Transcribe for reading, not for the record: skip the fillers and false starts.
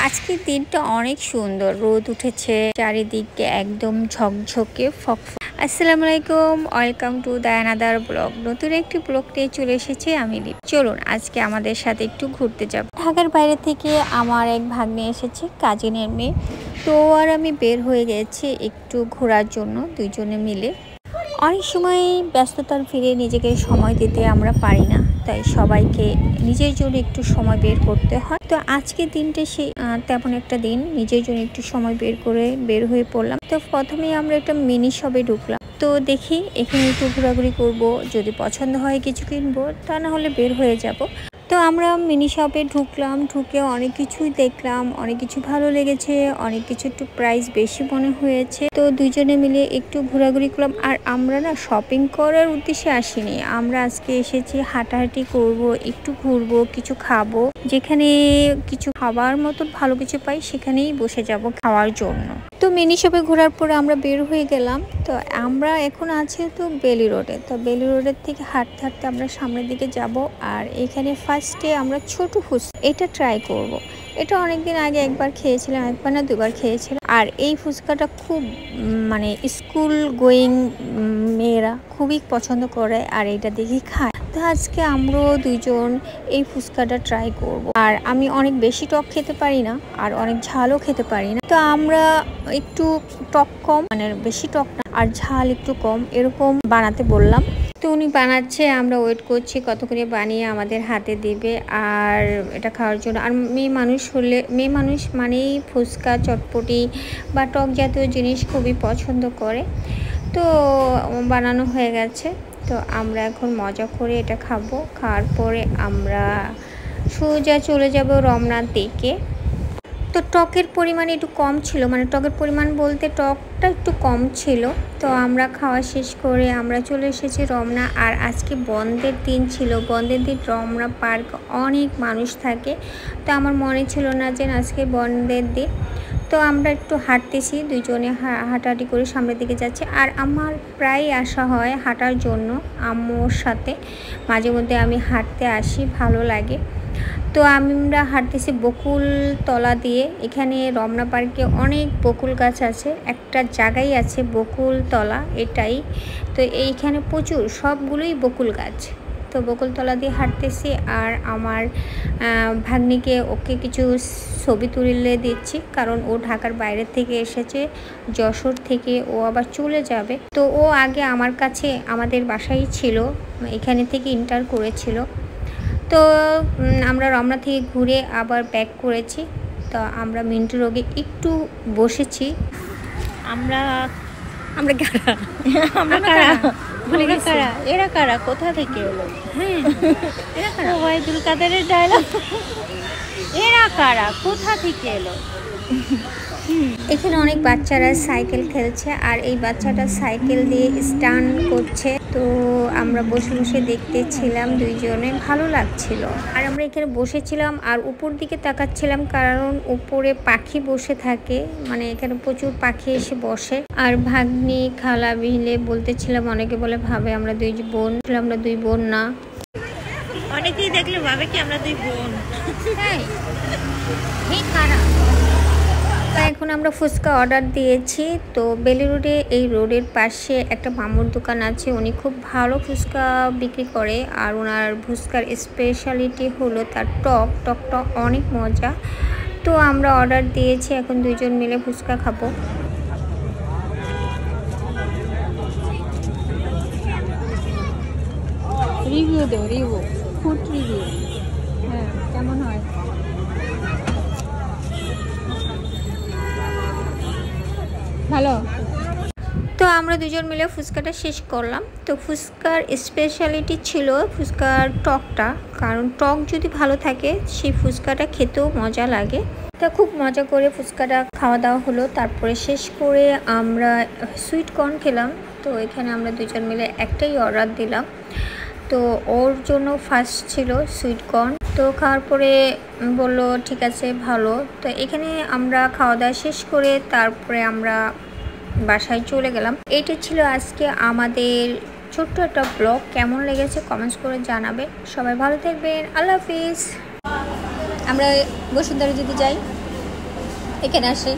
আজকের দিনটা অনেক সুন্দর, রোদ উঠেছে, চারিদিকে একদম ঝকঝকে ফকফক। আসসালামু আলাইকুম, welcome to the another blog. নতুন একটি ব্লগ নিয়ে চলে এসেছি আমি। চলুন আজকে আমাদের সাথে একটু ঘুরতে যাব। ঢাকার বাইরে থেকে আমার এক ভাগ্নে এসেছে, কাজিনের মেয়ে। তো আর আমি বের হয়ে গেছি একটু ঘোরার জন্য, দুইজনে মিলে। অনেক সময় ব্যস্ততার ভিড়ে নিজেকে সময় দিতে আমরা পারি না, তাই সবাইকে নিজের জন্য একটু সময় বের করতে হয়। তো আজকের দিনটা তেমন একটা দিন, নিজের জন্য একটু সময় বের হয়ে পড়লাম। তো প্রথমেই আমরা একটা মিনি শপে ঢুকলাম। তো দেখি এখানে একটু ঘোরাঘুরি করব, যদি পছন্দ হয় কিছু কিনবো, তা না হলে বের হয়ে যাব। তো আমরা মিনি শপে ঢুকলাম, ঢুকে অনেক কিছুই দেখলাম, অনেক কিছু ভালো লেগেছে, অনেক কিছু একটু প্রাইস বেশি মনে হয়েছে। তো দুইজনে মিলে একটু ঘোরাঘুরি করলাম। আর আমরা না শপিং করার উদ্দেশ্যে আসিনি, আমরা আজকে এসেছি হাঁটাহাঁটি করব, একটু ঘুরবো, কিছু খাবো। যেখানে কিছু খাবার মতন ভালো কিছু পাই সেখানেই বসে যাব খাওয়ার জন্য। তো মিনি শপে ঘোরার পরে আমরা বের হয়ে গেলাম। তো আমরা এখন আছি তো বেলি রোডে। তো বেলি রোডের থেকে হাঁটতে হাঁটতে আমরা সামনের দিকে যাব। আর এখানে ফার্স্টে আমরা ছোট ফুচকা এটা ট্রাই করব। এটা অনেকদিন আগে একবার খেয়েছিলাম, একবার না দুবার খেয়েছিলাম। আর এই ফুচকাটা খুব মানে স্কুল গোয়িং মেয়েরা খুবই পছন্দ করে আর এটা দেখি খায়। তো আজকে আমরাও দুইজন এই ফুচকাটা ট্রাই করব। আর আমি অনেক বেশি টক খেতে পারি না, আর অনেক ঝালও খেতে পারি না। তো আমরা একটু টক কম, মানে বেশি টক না আর ঝাল একটু কম, এরকম বানাতে বললাম। তো উনি বানাচ্ছে, আমরা ওয়েট করছি কত করে বানিয়ে আমাদের হাতে দেবে আর এটা খাওয়ার জন্য। আর মেয়ে মানুষ মানেই ফুচকা, চটপটি বা টক জাতীয় জিনিস খুবই পছন্দ করে। তো বানানো হয়ে গেছে। তো আমরা এখন মজা করে এটা খাবো। খাওয়ার পরে আমরা সোজা চলে যাব রমনার দিকে। তো টকের পরিমাণ একটু কম ছিল, মানে টকের পরিমাণ বলতে টকটা একটু কম ছিল। তো আমরা খাওয়া শেষ করে আমরা চলে এসেছি রমনা। আর আজকে বন্ধের দিন ছিল, বন্ধের দিন রমনা পার্ক অনেক মানুষ থাকে। তো আমার মনে ছিল না যে আজকে বন্ধের দিন। তো আমরা একটু হাঁটতেছি, দুইজনে হাঁটাহাঁটি করে সামনের দিকে যাচ্ছি। আর আমার প্রায় আসা হয় হাঁটার জন্য আম্মুর সাথে, মাঝে মধ্যে আমি হাঁটতে আসি, ভালো লাগে। তো আমরা হাঁটতেছি বকুল তলা দিয়ে। এখানে রমনা পার্কে অনেক বকুল গাছ আছে, একটা জায়গায় আছে বকুল তলা, এটাই। তো এইখানে প্রচুর সবগুলোই বকুল গাছ। তো বকুল তলা দিয়ে হাঁটতেছি আর আমার ভাগ্নিকে ওকে কিছু ছবি তুলে দিচ্ছি, কারণ ও ঢাকার বাইরে থেকে এসেছে, যশোর থেকে। ও আবার চলে যাবে। তো ও আগে আমার কাছে আমাদের বাসায় ছিল, এখানে থেকে ইন্টার করেছিল। তো আমরা রমনা থেকে ঘুরে আবার ব্যাক করেছি। তো আমরা মিন্টু রোগে একটু বসেছি। আমরা কারা আমরা কারা কারা এরা কারা কোথা থেকে এলো? হ্যাঁ, এরা কারা? ওবায়দুল কাদেরের ডায়লগ। এরা কারা কোথা থেকে এলো? এখানে অনেক বাচ্চারা সাইকেল খেলছে আর এই বাচ্চাটা সাইকেল দিয়ে স্টান্ট করছে। তো আমরা বসে বসে দেখতেছিলাম, দুইজনে ভালো লাগছিল। আর আমরা এখানে বসেছিলাম আর উপর দিকে তাকাচ্ছিলাম, কারণ উপরে পাখি বসে থাকে, মানে এখানে প্রচুর পাখি এসে বসে। আর ভাগ্নি খালা মিলে বলতেছিলাম, অনেকে বলে ভাবে আমরা দুই বোন, আমরা দুই বোন না। অনেকেই দেখলে ভাবে কি আমরা দুই বোন। এই কারা? এখন আমরা ফুচকা অর্ডার দিয়েছি। তো বেলি রোডে, এই রোডের পাশে একটা মামুর দোকান আছে, উনি খুব ভালো ফুচকা বিক্রি করে। আর ওনার ফুচকার স্পেশালিটি হলো তার টকটা অনেক মজা। তো আমরা অর্ডার দিয়েছি, এখন দুইজন মিলে ফুচকা খাবো। রিভিউ দেবো, ফুড রিভিউ। হ্যাঁ, কেমন হয়? ভালো। তো আমরা দুজন মিলে ফুচকাটা শেষ করলাম। তো ফুচকার স্পেশালিটি ছিল ফুচকার টকটা, কারণ টক যদি ভালো থাকে সেই ফুচকাটা খেতেও মজা লাগে। তা খুব মজা করে ফুচকাটা খাওয়া দাওয়া হলো। তারপরে শেষ করে আমরা সুইট কর্ন খেলাম। তো এখানে আমরা দুজন মিলে একটাই অর্ডার দিলাম। তো ওর জন্য ফার্স্ট ছিল সুইট কর্ন। তো খাওয়ার পরে বলল ঠিক আছে ভালো। তো এখানে আমরা খাওয়া দাওয়া শেষ করে তারপরে আমরা বাসায় চলে গেলাম। এটা ছিল আজকে আমাদের ছোট্ট একটা ব্লগ। কেমন লেগেছে কমেন্টস করে জানাবে। সবাই ভালো থাকবেন, আল্লাহ হাফিজ। আমরা বসুন্ধরা যদি যাই। এখানে আসে